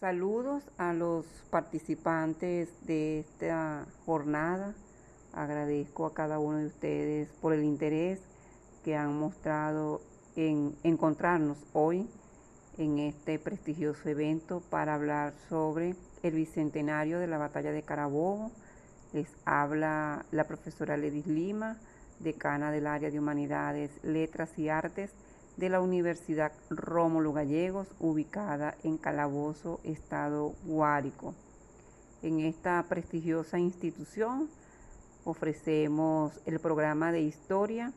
Saludos a los participantes de esta jornada. Agradezco a cada uno de ustedes por el interés que han mostrado en encontrarnos hoy en este prestigioso evento para hablar sobre el bicentenario de la batalla de Carabobo. Les habla la profesora Ledis Lima, decana del área de Humanidades, Letras y Artes de la Universidad Rómulo Gallegos, ubicada en Calabozo, estado Guárico. En esta prestigiosa institución ofrecemos el programa de historia,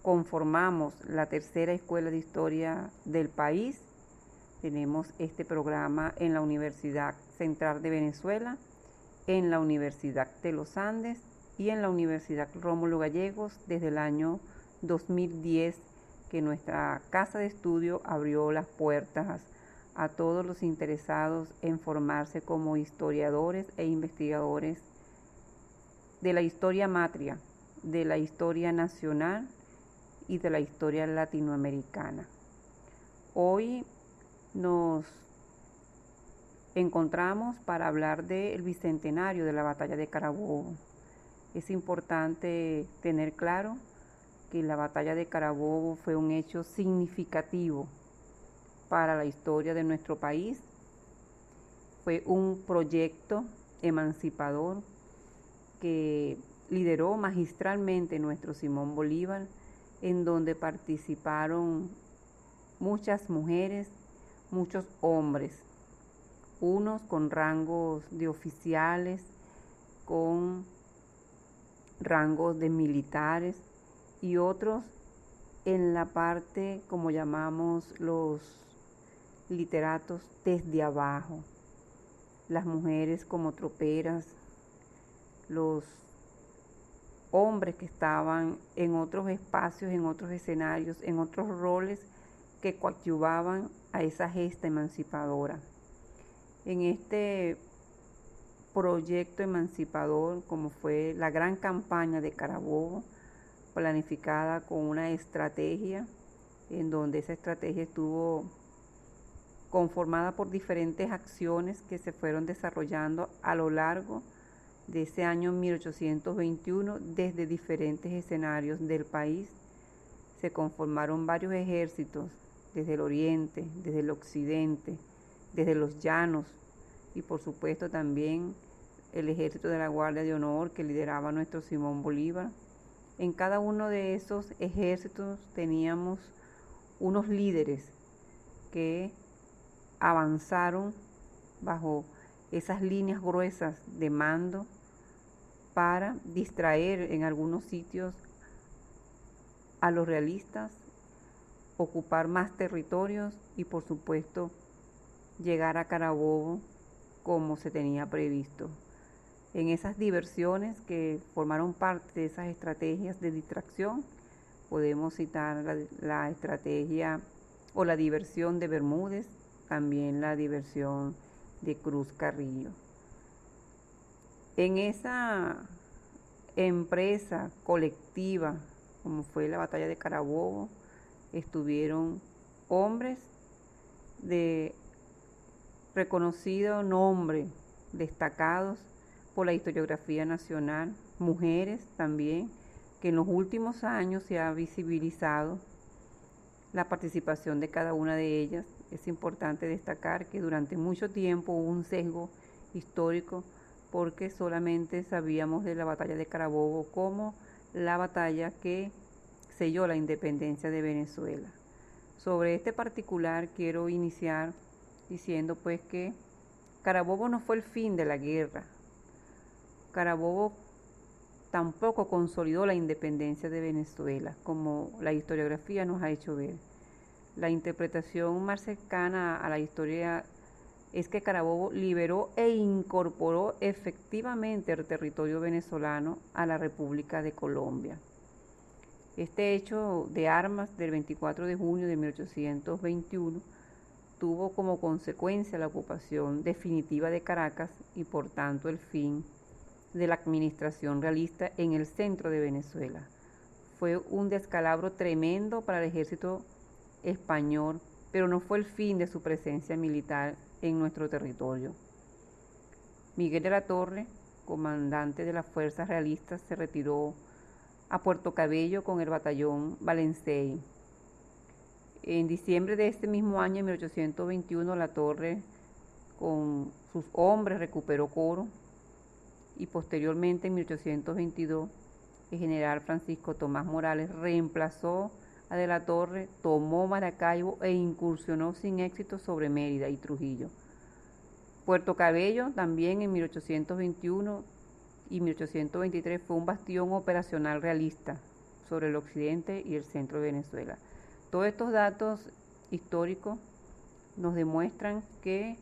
conformamos la tercera escuela de historia del país. Tenemos este programa en la Universidad Central de Venezuela, en la Universidad de los Andes y en la Universidad Rómulo Gallegos desde el año 2010, que nuestra casa de estudio abrió las puertas a todos los interesados en formarse como historiadores e investigadores de la historia matria, de la historia nacional y de la historia latinoamericana. Hoy nos encontramos para hablar del bicentenario de la batalla de Carabobo. Es importante tener claro que la batalla de Carabobo fue un hecho significativo para la historia de nuestro país. Fue un proyecto emancipador que lideró magistralmente nuestro Simón Bolívar, en donde participaron muchas mujeres, muchos hombres, unos con rangos de oficiales, con rangos de militares, y otros en la parte, como llamamos los literatos, desde abajo. Las mujeres como troperas, los hombres que estaban en otros espacios, en otros escenarios, en otros roles que coadyuvaban a esa gesta emancipadora. En este proyecto emancipador, como fue la gran campaña de Carabobo, planificada con una estrategia, en donde esa estrategia estuvo conformada por diferentes acciones que se fueron desarrollando a lo largo de ese año 1821 desde diferentes escenarios del país. Se conformaron varios ejércitos desde el oriente, desde el occidente, desde los llanos y por supuesto también el ejército de la Guardia de Honor que lideraba nuestro Simón Bolívar. En cada uno de esos ejércitos teníamos unos líderes que avanzaron bajo esas líneas gruesas de mando para distraer en algunos sitios a los realistas, ocupar más territorios y por supuesto llegar a Carabobo como se tenía previsto. En esas diversiones que formaron parte de esas estrategias de distracción, podemos citar la estrategia o la diversión de Bermúdez, también la diversión de Cruz Carrillo. En esa empresa colectiva, como fue la batalla de Carabobo, estuvieron hombres de reconocido nombre, destacados por la historiografía nacional, mujeres también, que en los últimos años se ha visibilizado la participación de cada una de ellas. Es importante destacar que durante mucho tiempo hubo un sesgo histórico porque solamente sabíamos de la batalla de Carabobo como la batalla que selló la independencia de Venezuela. Sobre este particular quiero iniciar diciendo pues que Carabobo no fue el fin de la guerra. Carabobo tampoco consolidó la independencia de Venezuela, como la historiografía nos ha hecho ver. La interpretación más cercana a la historia es que Carabobo liberó e incorporó efectivamente el territorio venezolano a la República de Colombia. Este hecho de armas del 24 de junio de 1821 tuvo como consecuencia la ocupación definitiva de Caracas y por tanto el fin de la administración realista en el centro de Venezuela. Fue un descalabro tremendo para el ejército español pero no fue el fin de su presencia militar en nuestro territorio. Miguel de la Torre, comandante de las fuerzas realistas, se retiró a Puerto Cabello con el batallón Valencey. En diciembre de este mismo año, en 1821, La Torre con sus hombres recuperó Coro y posteriormente en 1822 el general Francisco Tomás Morales reemplazó a De la Torre, tomó Maracaibo e incursionó sin éxito sobre Mérida y Trujillo. Puerto Cabello también en 1821 y 1823 fue un bastión operacional realista sobre el occidente y el centro de Venezuela. Todos estos datos históricos nos demuestran que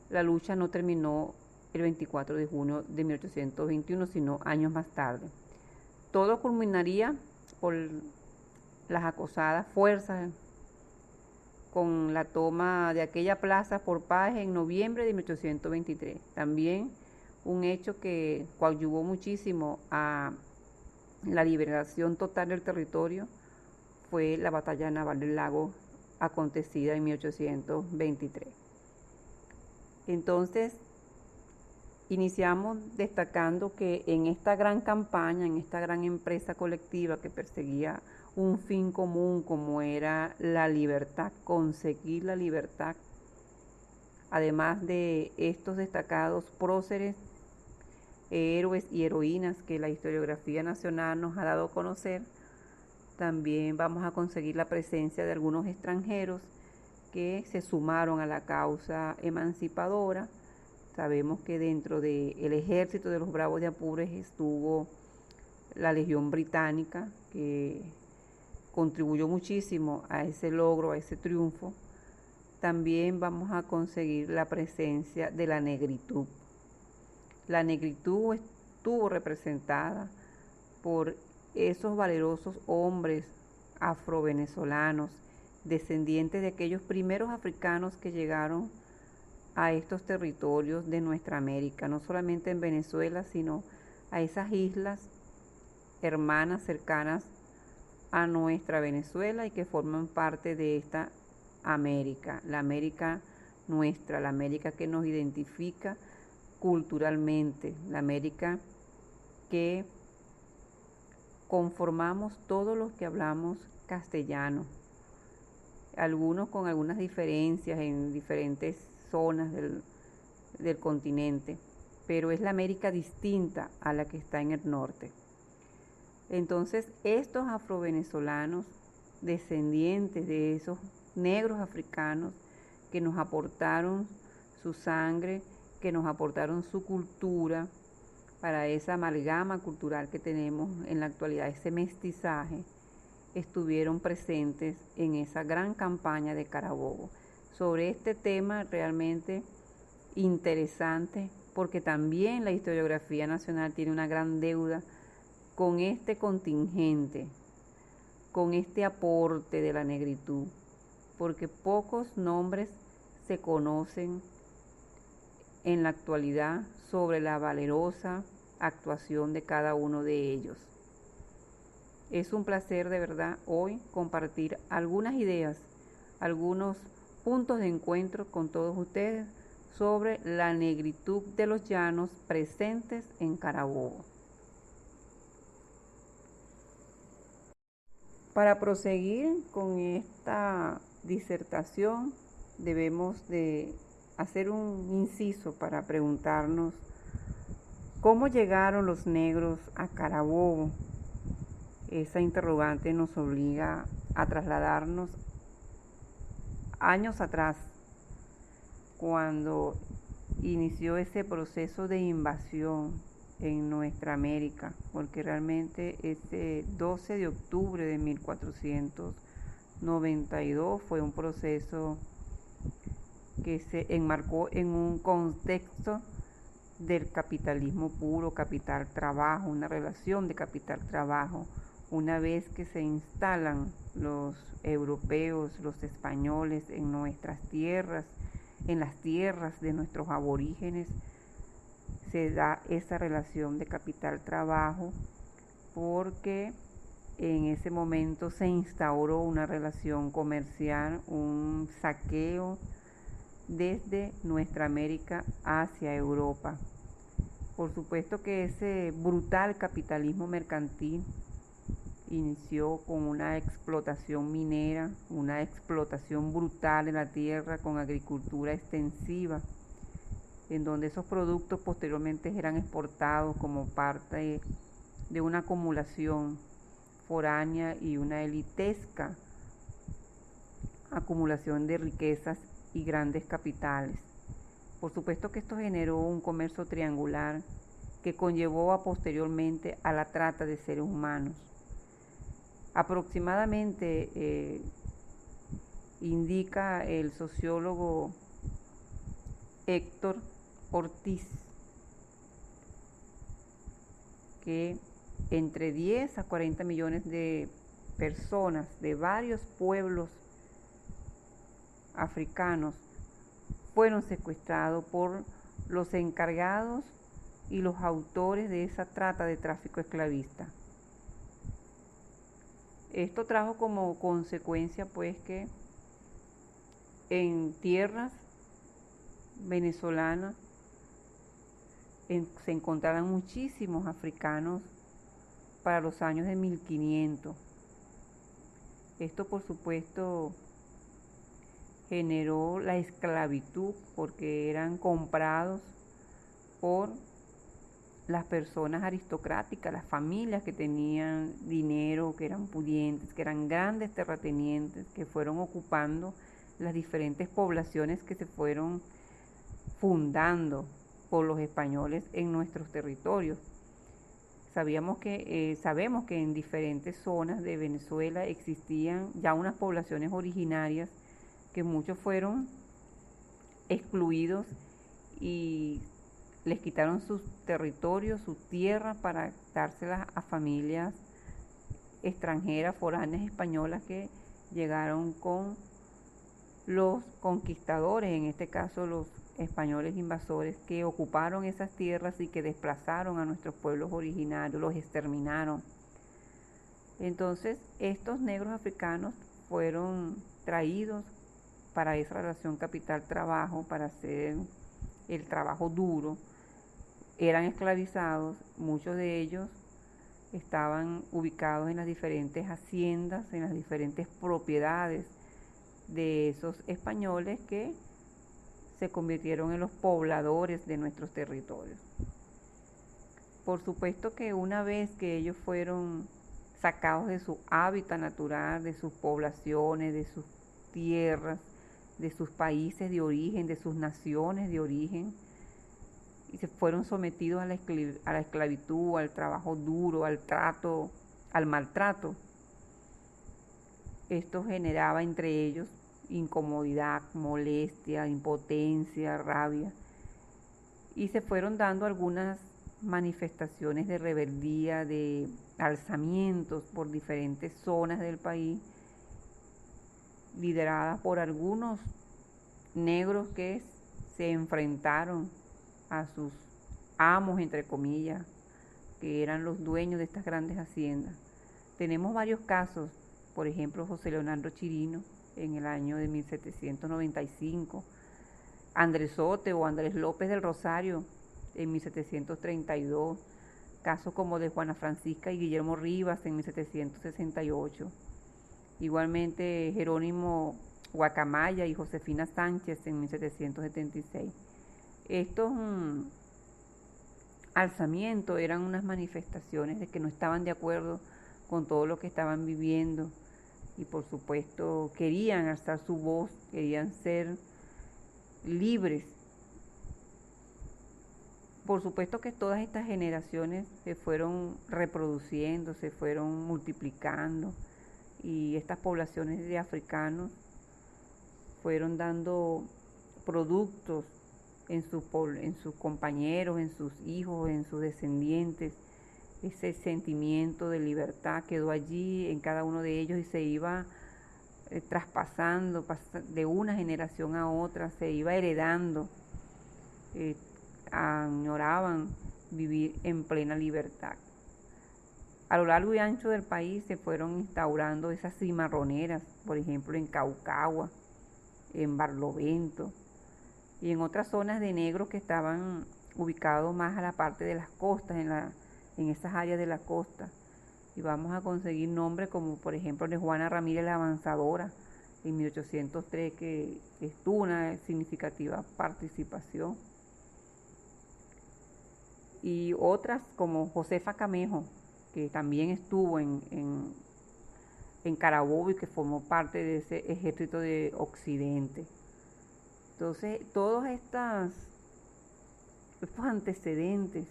la lucha no terminó el 24 de junio de 1821, sino años más tarde. Todo culminaría por las acosadas fuerzas con la toma de aquella plaza por Páez en noviembre de 1823. También un hecho que coadyuvó muchísimo a la liberación total del territorio fue la batalla naval del Lago, acontecida en 1823. Entonces, iniciamos destacando que en esta gran campaña, en esta gran empresa colectiva que perseguía un fin común como era la libertad, conseguir la libertad, además de estos destacados próceres, héroes y heroínas que la historiografía nacional nos ha dado a conocer, también vamos a conseguir la presencia de algunos extranjeros que se sumaron a la causa emancipadora. Sabemos que dentro del ejército de los Bravos de Apures estuvo la Legión Británica, que contribuyó muchísimo a ese logro, a ese triunfo. También vamos a conseguir la presencia de la negritud. La negritud estuvo representada por esos valerosos hombres afrovenezolanos, descendientes de aquellos primeros africanos que llegaron a estos territorios de nuestra América, no solamente en Venezuela, sino a esas islas hermanas cercanas a nuestra Venezuela y que forman parte de esta América, la América nuestra, la América que nos identifica culturalmente, la América que conformamos todos los que hablamos castellano, algunos con algunas diferencias en diferentes zonas del continente, pero es la América distinta a la que está en el norte. Entonces, estos afrovenezolanos, descendientes de esos negros africanos que nos aportaron su sangre, que nos aportaron su cultura, para esa amalgama cultural que tenemos en la actualidad, ese mestizaje, estuvieron presentes en esa gran campaña de Carabobo. Sobre este tema realmente interesante, porque también la historiografía nacional tiene una gran deuda con este contingente, con este aporte de la negritud, porque pocos nombres se conocen en la actualidad sobre la valerosa actuación de cada uno de ellos. Es un placer de verdad hoy compartir algunas ideas, algunos puntos de encuentro con todos ustedes sobre la negritud de los llanos presentes en Carabobo. Para proseguir con esta disertación debemos de hacer un inciso para preguntarnos cómo llegaron los negros a Carabobo. Esa interrogante nos obliga a trasladarnos años atrás, cuando inició ese proceso de invasión en nuestra América, porque realmente ese 12 de octubre de 1492 fue un proceso que se enmarcó en un contexto del capitalismo puro, capital-trabajo, una relación de capital-trabajo. Una vez que se instalan los europeos, los españoles en nuestras tierras, en las tierras de nuestros aborígenes, se da esa relación de capital-trabajo porque En ese momento se instauró una relación comercial, un saqueo desde nuestra América hacia Europa. Por supuesto que ese brutal capitalismo mercantil inició con una explotación minera, una explotación brutal de la tierra con agricultura extensiva, en donde esos productos posteriormente eran exportados como parte de una acumulación foránea y una elitesca acumulación de riquezas y grandes capitales. Por supuesto que esto generó un comercio triangular que conllevó posteriormente a la trata de seres humanos. Aproximadamente indica el sociólogo Héctor Ortiz que entre 10 a 40 millones de personas de varios pueblos africanos fueron secuestrados por los encargados y los autores de esa trata de tráfico esclavista. Esto trajo como consecuencia pues que en tierras venezolanas se encontraran muchísimos africanos para los años de 1500. Esto por supuesto generó la esclavitud porque eran comprados por las personas aristocráticas, las familias que tenían dinero, que eran pudientes, que eran grandes terratenientes, que fueron ocupando las diferentes poblaciones que se fueron fundando por los españoles en nuestros territorios. Sabemos que en diferentes zonas de Venezuela existían ya unas poblaciones originarias que muchos fueron excluidos y les quitaron sus territorios, sus tierras para dárselas a familias extranjeras, foráneas españolas que llegaron con los conquistadores, en este caso los españoles invasores que ocuparon esas tierras y que desplazaron a nuestros pueblos originarios, los exterminaron. Entonces, estos negros africanos fueron traídos para esa relación capital-trabajo, para hacer el trabajo duro, eran esclavizados, muchos de ellos estaban ubicados en las diferentes haciendas, en las diferentes propiedades de esos españoles que se convirtieron en los pobladores de nuestros territorios. Por supuesto que una vez que ellos fueron sacados de su hábitat natural, de sus poblaciones, de sus tierras, de sus países de origen, de sus naciones de origen, y se fueron sometidos a la esclavitud, al trabajo duro, al trato, al maltrato. Esto generaba entre ellos incomodidad, molestia, impotencia, rabia, y se fueron dando algunas manifestaciones de rebeldía, de alzamientos por diferentes zonas del país, lideradas por algunos negros que se enfrentaron a sus amos, entre comillas, que eran los dueños de estas grandes haciendas. Tenemos varios casos, por ejemplo, José Leonardo Chirino en el año de 1795, Andrés Sote o Andrés López del Rosario en 1732, casos como de Juana Francisca y Guillermo Rivas en 1768, igualmente Jerónimo Guacamaya y Josefina Sánchez en 1776. Estos alzamientos eran unas manifestaciones de que no estaban de acuerdo con todo lo que estaban viviendo y por supuesto querían alzar su voz, querían ser libres. Por supuesto que todas estas generaciones se fueron reproduciendo, se fueron multiplicando y estas poblaciones de africanos fueron dando productos en sus compañeros, en sus hijos, en sus descendientes. Ese sentimiento de libertad quedó allí en cada uno de ellos y se iba traspasando de una generación a otra, se iba heredando. Añoraban vivir en plena libertad. A lo largo y ancho del país se fueron instaurando esas cimarroneras, por ejemplo en Caucagua, en Barlovento y en otras zonas de negros que estaban ubicados más a la parte de las costas, en esas áreas de la costa. Y vamos a conseguir nombres como por ejemplo de Juana Ramírez la Avanzadora en 1803, que tuvo una significativa participación. Y otras como Josefa Camejo, que también estuvo en Carabobo y que formó parte de ese ejército de Occidente. Entonces, todos estos antecedentes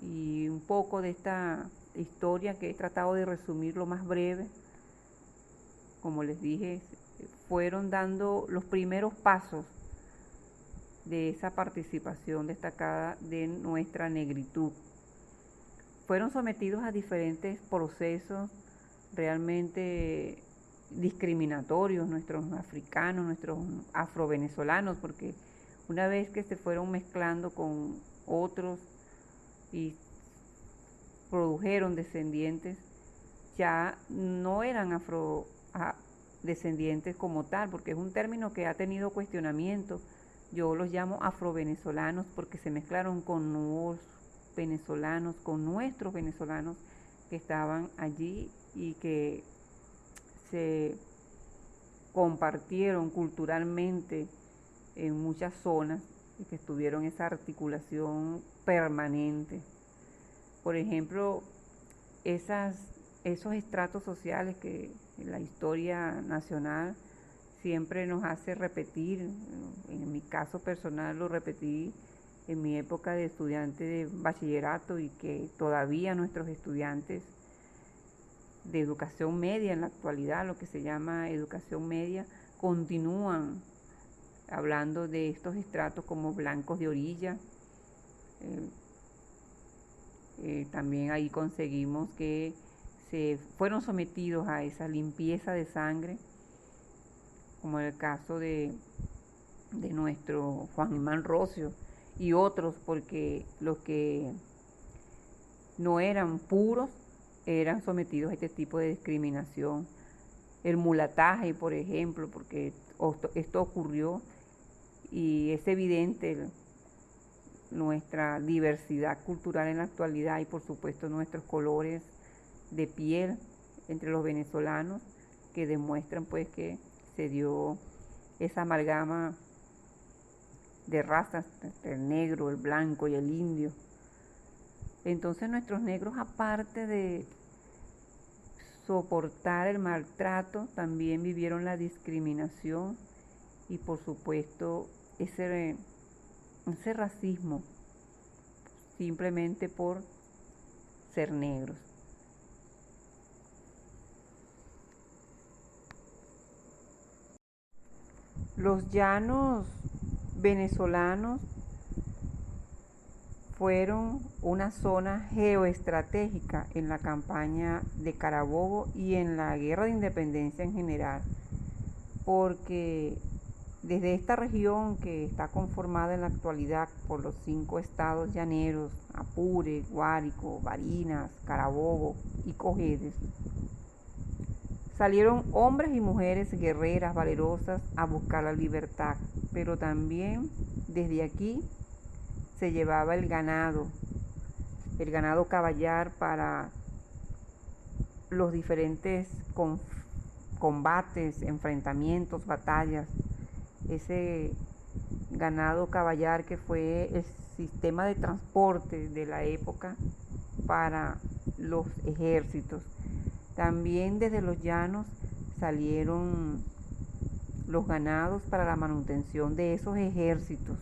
y un poco de esta historia que he tratado de resumir lo más breve, como les dije, fueron dando los primeros pasos de esa participación destacada de nuestra negritud. Fueron sometidos a diferentes procesos realmente discriminatorios, nuestros africanos, nuestros afrovenezolanos, porque una vez que se fueron mezclando con otros y produjeron descendientes, ya no eran afrodescendientes como tal, porque es un término que ha tenido cuestionamiento. Yo los llamo afrovenezolanos porque se mezclaron con nuevos venezolanos, con nuestros venezolanos que estaban allí y que se compartieron culturalmente en muchas zonas y que tuvieron esa articulación permanente. Por ejemplo, esos estratos sociales que la historia nacional siempre nos hace repetir. En mi caso personal lo repetí en mi época de estudiante de bachillerato y que todavía nuestros estudiantes de educación media en la actualidad, lo que se llama educación media, continúan hablando de estos estratos como blancos de orilla. También ahí conseguimos que se fueron sometidos a esa limpieza de sangre, como en el caso de nuestro Juan Imán Rocio y otros, porque los que no eran puros eran sometidos a este tipo de discriminación. El mulataje, por ejemplo, porque esto ocurrió y es evidente nuestra diversidad cultural en la actualidad y por supuesto nuestros colores de piel entre los venezolanos, que demuestran pues que se dio esa amalgama de razas, el negro, el blanco y el indio. Entonces nuestros negros, aparte de soportar el maltrato, también vivieron la discriminación y por supuesto ese racismo simplemente por ser negros. Los llanos venezolanos fueron una zona geoestratégica en la campaña de Carabobo y en la guerra de independencia en general, porque desde esta región que está conformada en la actualidad por los 5 estados llaneros, Apure, Guárico, Barinas, Carabobo y Cojedes, salieron hombres y mujeres guerreras, valerosas a buscar la libertad, pero también desde aquí se llevaba el ganado caballar para los diferentes combates, enfrentamientos, batallas. Ese ganado caballar que fue el sistema de transporte de la época para los ejércitos. También desde los llanos salieron los ganados para la manutención de esos ejércitos.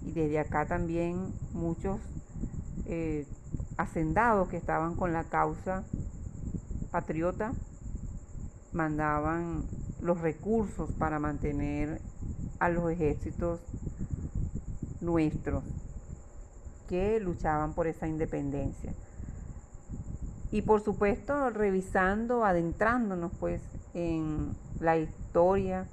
Y desde acá también muchos hacendados que estaban con la causa patriota mandaban los recursos para mantener a los ejércitos nuestros que luchaban por esa independencia. Y por supuesto revisando, adentrándonos pues en la historia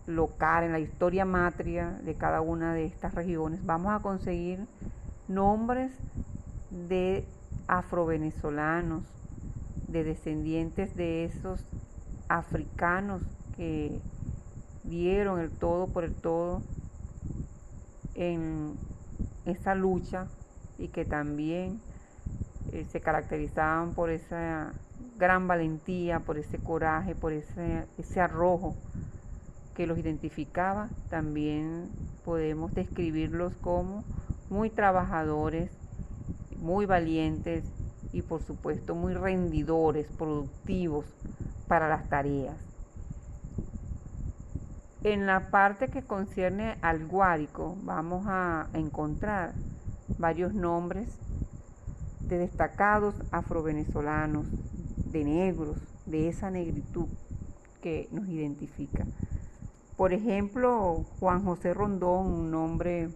local, en la historia matria de cada una de estas regiones, vamos a conseguir nombres de afrovenezolanos, de descendientes de esos africanos que dieron el todo por el todo en esa lucha y que también se caracterizaban por esa gran valentía, por ese coraje, por ese arrojo que los identificaba. También podemos describirlos como muy trabajadores, muy valientes y por supuesto muy rendidores, productivos para las tareas. En la parte que concierne al Guárico vamos a encontrar varios nombres de destacados afrovenezolanos, de negros, de esa negritud que nos identifica. Por ejemplo, Juan José Rondón, un nombre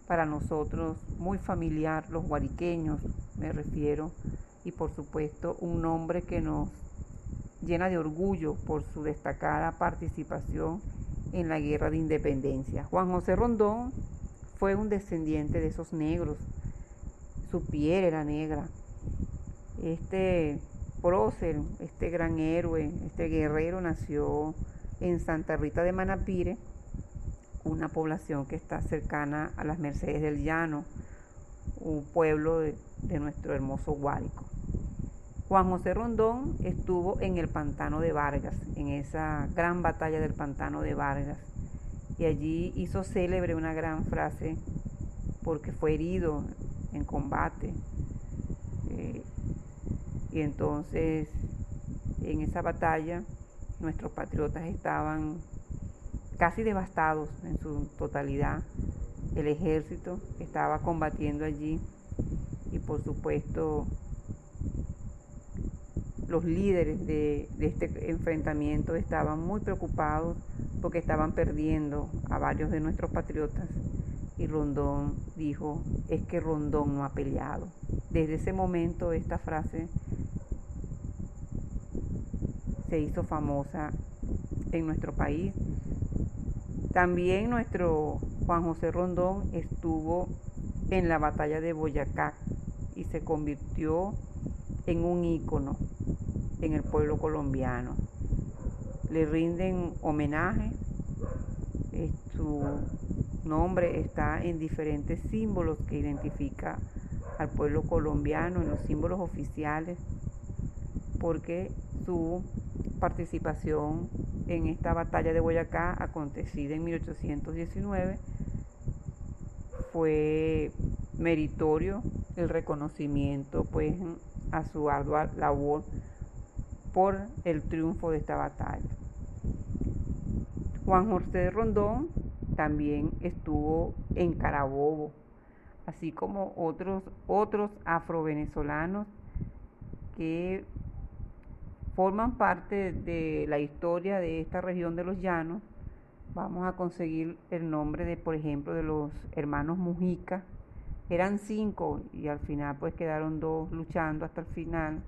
para nosotros muy familiar, los guariqueños me refiero, y por supuesto un nombre que nos llena de orgullo por su destacada participación en la Guerra de Independencia. Juan José Rondón fue un descendiente de esos negros, su piel era negra. Este prócer, este gran héroe, este guerrero nació en Santa Rita de Manapire, una población que está cercana a las Mercedes del Llano, un pueblo de nuestro hermoso Guárico. Juan José Rondón estuvo en el Pantano de Vargas, en esa gran batalla del Pantano de Vargas, y allí hizo célebre una gran frase porque fue herido en combate. Y entonces en esa batalla nuestros patriotas estaban casi devastados en su totalidad. El ejército estaba combatiendo allí y por supuesto los líderes de este enfrentamiento estaban muy preocupados porque estaban perdiendo a varios de nuestros patriotas, y Rondón dijo: es que Rondón no ha peleado. Desde ese momento esta frase se hizo famosa en nuestro país. También nuestro Juan José Rondón estuvo en la batalla de Boyacá y se convirtió en un ícono en el pueblo colombiano. Le rinden homenaje, su nombre está en diferentes símbolos que identifica al pueblo colombiano, en los símbolos oficiales, porque su participación en esta batalla de Boyacá, acontecida en 1819, fue meritorio el reconocimiento pues a su ardua labor por el triunfo de esta batalla. Juan José Rondón también estuvo en Carabobo, así como otros afrovenezolanos que forman parte de la historia de esta región de los llanos. Vamos a conseguir el nombre de, por ejemplo, de los hermanos Mujica. Eran 5 y al final pues quedaron 2 luchando hasta el final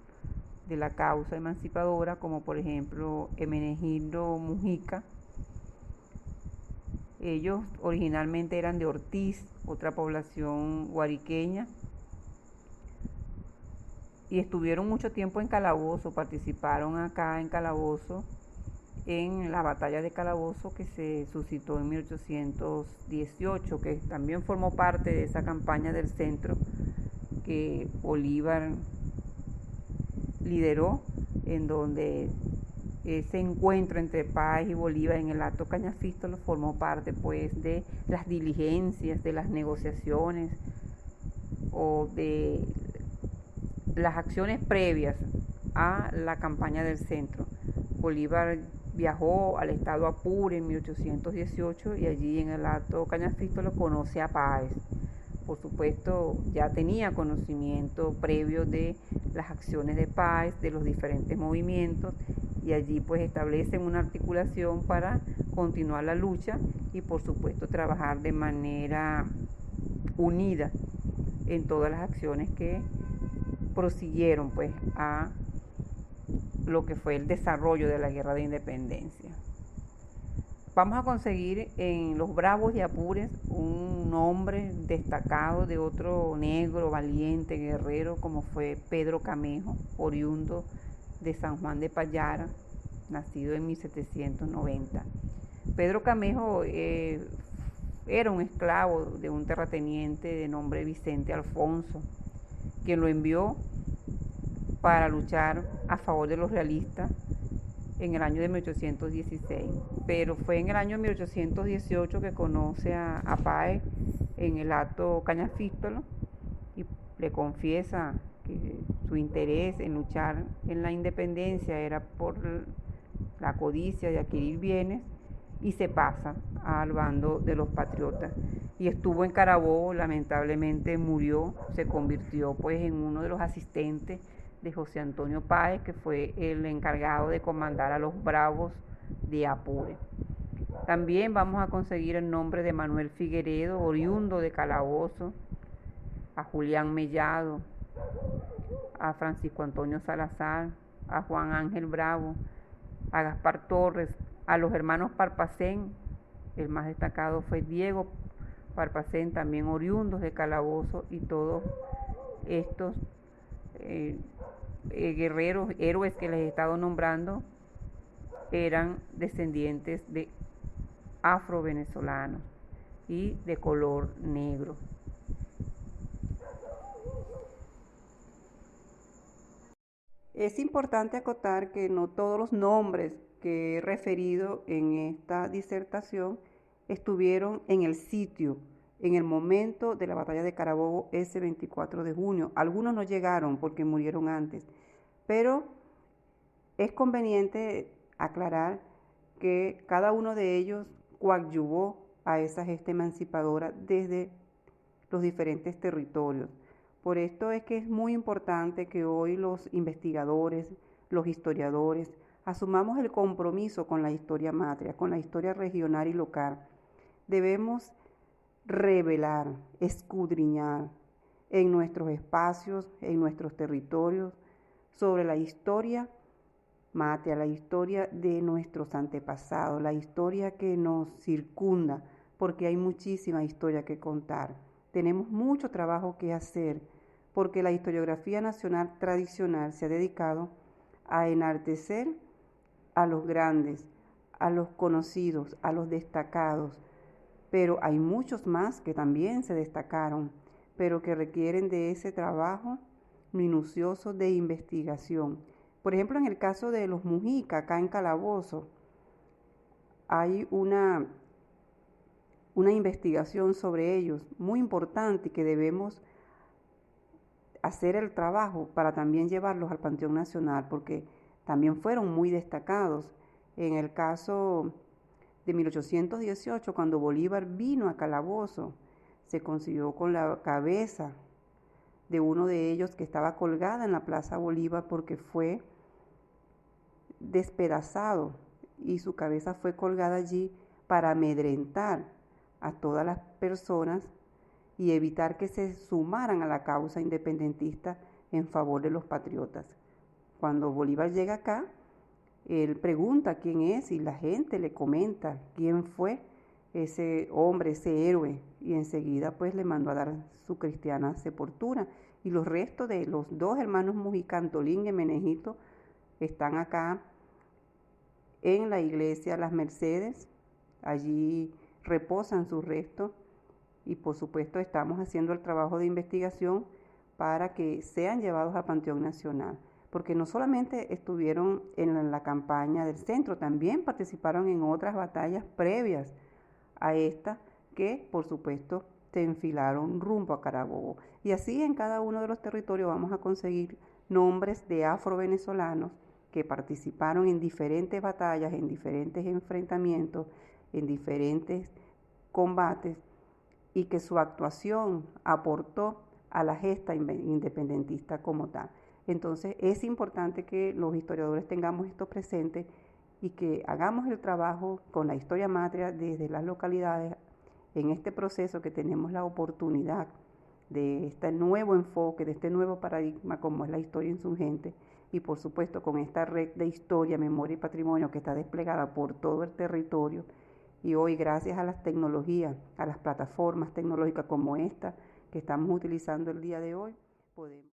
de la causa emancipadora, como por ejemplo Hermenegildo Mujica. Ellos originalmente eran de Ortiz, otra población guariqueña, y estuvieron mucho tiempo en Calabozo, participaron acá en Calabozo en la batalla de Calabozo que se suscitó en 1818, que también formó parte de esa campaña del centro que Bolívar lideró, en donde ese encuentro entre Páez y Bolívar en el Alto Cañafístolo formó parte pues de las diligencias, de las negociaciones o de las acciones previas a la campaña del centro. Bolívar viajó al estado Apure en 1818 y allí en el Alto Cañafístolo conoce a Páez. Por supuesto, ya tenía conocimiento previo de las acciones de Páez, de los diferentes movimientos, y allí pues establecen una articulación para continuar la lucha y por supuesto trabajar de manera unida en todas las acciones que prosiguieron pues a lo que fue el desarrollo de la Guerra de Independencia. Vamos a conseguir en los Bravos de Apures un nombre destacado de otro negro, valiente, guerrero, como fue Pedro Camejo, oriundo de San Juan de Payara, nacido en 1790. Pedro Camejo era un esclavo de un terrateniente de nombre Vicente Alfonso, quien lo envió para luchar a favor de los realistas en el año de 1816, pero fue en el año 1818 que conoce a Páez en el Alto Cañafístolo y le confiesa que su interés en luchar en la independencia era por la codicia de adquirir bienes, y se pasa al bando de los patriotas. Y estuvo en Carabobo, lamentablemente murió, se convirtió pues en uno de los asistentes de José Antonio Páez, que fue el encargado de comandar a los Bravos de Apure. También vamos a conseguir el nombre de Manuel Figueredo, oriundo de Calabozo, a Julián Mellado, a Francisco Antonio Salazar, a Juan Ángel Bravo, a Gaspar Torres, a los hermanos Parpacén. El más destacado fue Diego Parpacén, también oriundos de Calabozo, y todos estos guerreros, héroes que les he estado nombrando, eran descendientes de afro-venezolanos y de color negro. Es importante acotar que no todos los nombres que he referido en esta disertación estuvieron en el sitio, en el momento de la batalla de Carabobo ese 24 de junio. Algunos no llegaron porque murieron antes, pero es conveniente aclarar que cada uno de ellos coadyuvó a esa gesta emancipadora desde los diferentes territorios. Por esto es que es muy importante que hoy los investigadores, los historiadores, asumamos el compromiso con la historia matria, con la historia regional y local. Debemos revelar, escudriñar en nuestros espacios, en nuestros territorios, sobre la historia matria, la historia de nuestros antepasados, la historia que nos circunda, porque hay muchísima historia que contar. Tenemos mucho trabajo que hacer, porque la historiografía nacional tradicional se ha dedicado a enaltecer a los grandes, a los conocidos, a los destacados, pero hay muchos más que también se destacaron, pero que requieren de ese trabajo minucioso de investigación. Por ejemplo, en el caso de los Mujica, acá en Calabozo, hay una investigación sobre ellos muy importante y que debemos hacer el trabajo para también llevarlos al Panteón Nacional, porque también fueron muy destacados. En el caso de 1818, cuando Bolívar vino a Calabozo, se consiguió con la cabeza de uno de ellos que estaba colgada en la Plaza Bolívar porque fue despedazado, y su cabeza fue colgada allí para amedrentar a todas las personas y evitar que se sumaran a la causa independentista en favor de los patriotas. Cuando Bolívar llega acá, él pregunta quién es y la gente le comenta quién fue ese hombre, ese héroe, y enseguida pues le mandó a dar su cristiana sepultura. Y los restos de los dos hermanos Mujica, Antolín y Menegito, están acá en la iglesia Las Mercedes. Allí reposan sus restos y por supuesto estamos haciendo el trabajo de investigación para que sean llevados al Panteón Nacional, porque no solamente estuvieron en la campaña del centro, también participaron en otras batallas previas a esta que por supuesto se enfilaron rumbo a Carabobo. Y así en cada uno de los territorios vamos a conseguir nombres de afro-venezolanos que participaron en diferentes batallas, en diferentes enfrentamientos, en diferentes combates, y que su actuación aportó a la gesta independentista como tal. Entonces es importante que los historiadores tengamos esto presente y que hagamos el trabajo con la historia matria desde las localidades en este proceso, que tenemos la oportunidad de este nuevo enfoque, de este nuevo paradigma como es la historia insurgente, y por supuesto con esta red de historia, memoria y patrimonio que está desplegada por todo el territorio, Y hoy, gracias a las tecnologías, a las plataformas tecnológicas como esta que estamos utilizando el día de hoy, podemos